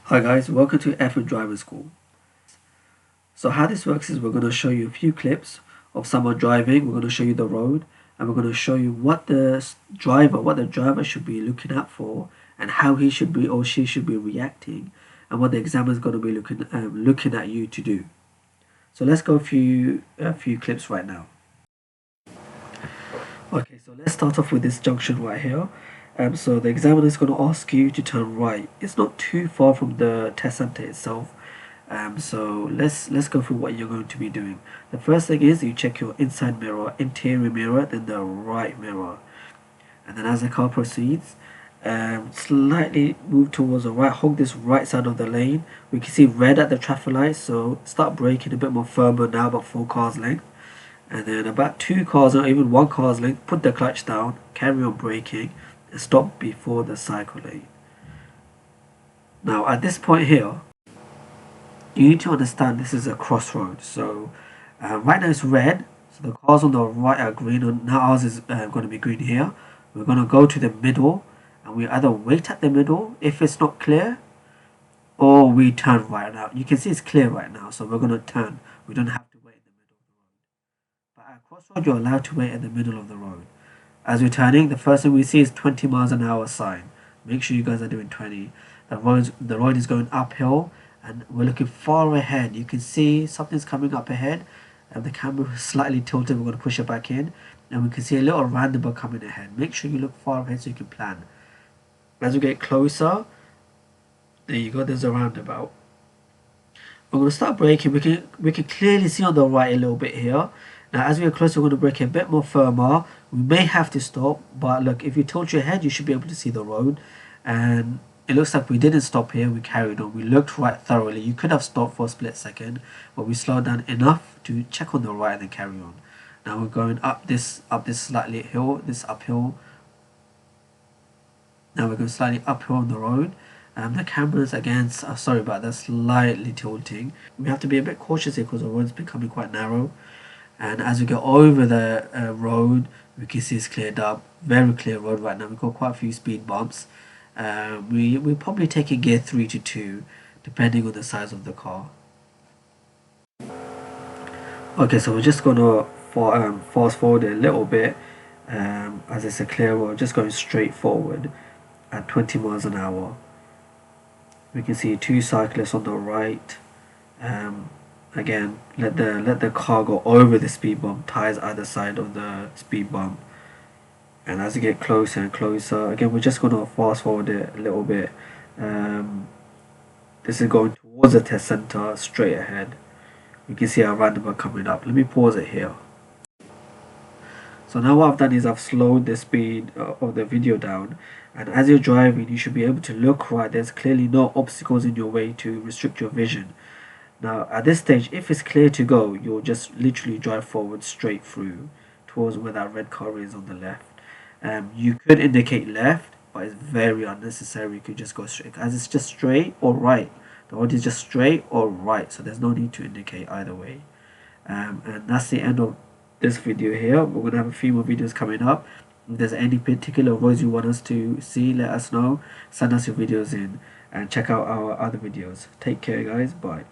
Hi guys, welcome to F1 Driving School. So how this works is we're going to show you a few clips of someone driving, we're going to show you the road, and we're going to show you what the driver should be looking out for, and how he should be or she should be reacting, and what the examiner is going to be looking at you to do. So let's go through a few clips right now. Okay, so let's start off with this junction right here. So the examiner is going to ask you to turn right. It's not too far from the test center itself. So let's go through what you're going to be doing. The first thing is you check your inside mirror, interior mirror, then the right mirror, and then as the car proceeds, slightly move towards the right. Hug this right side of the lane. We can see red at the traffic light, so start braking a bit more firmer now, about 4 cars length. And then about 2 cars or even 1 car's length, put the clutch down, carry on braking, and stop before the cycle lane. Now at this point here, you need to understand this is a crossroad. So right now it's red, so the cars on the right are green, and now ours is going to be green here. We're going to go to the middle, and we either wait at the middle if it's not clear, or we turn right now. You can see it's clear right now, so we're going to turn. We don't have to wait in the middle of the road. But at crossroad, you're allowed to wait at the middle of the road. As we're turning, the first thing we see is 20 miles an hour sign. Make sure you guys are doing 20. The road is going uphill, and we're looking far ahead. You can see something's coming up ahead, and the camera is slightly tilted. We're going to push it back in, and we can see a little roundabout coming ahead. Make sure you look far ahead so you can plan. As we get closer, there you go, there's a roundabout. We're going to start braking. We can clearly see on the right a little bit here. Now as we get closer, we're going to brake a bit more firmer. We may have to stop, but look, if you tilt your head, you should be able to see the road. And it looks like we didn't stop here, we carried on. We looked right thoroughly. You could have stopped for a split second, but we slowed down enough to check on the right and then carry on. Now we're going up this slightly hill, this uphill. Now we're going slightly uphill on the road. The cameras again, sorry about that, slightly tilting. We have to be a bit cautious here because the road's becoming quite narrow. And as we go over the road, we can see it's cleared up. Very clear road right now. We've got quite a few speed bumps. We're probably taking gear 3 to 2, depending on the size of the car. Okay, so we're just going to fast forward a little bit. As it's a clear road, just going straight forward at 20 miles an hour. We can see 2 cyclists on the right. Again, let the car go over the speed bump, tires either side of the speed bump. And as you get closer and closer, again, we're just going to fast forward it a little bit. This is going towards the test center, straight ahead. You can see our roundabout coming up. Let me pause it here. So now what I've done is I've slowed the speed of the video down, and as you're driving you should be able to look right. There's clearly no obstacles in your way to restrict your vision. Now at this stage, if it's clear to go, you'll just literally drive forward straight through towards where that red car is on the left. You could indicate left, but it's very unnecessary. You could just go straight, as it's just straight or right. The road is just straight or right, so there's no need to indicate either way. And that's the end of this video here. We're going to have a few more videos coming up. If there's any particular roads you want us to see, let us know. Send us your videos in and check out our other videos. Take care guys, bye.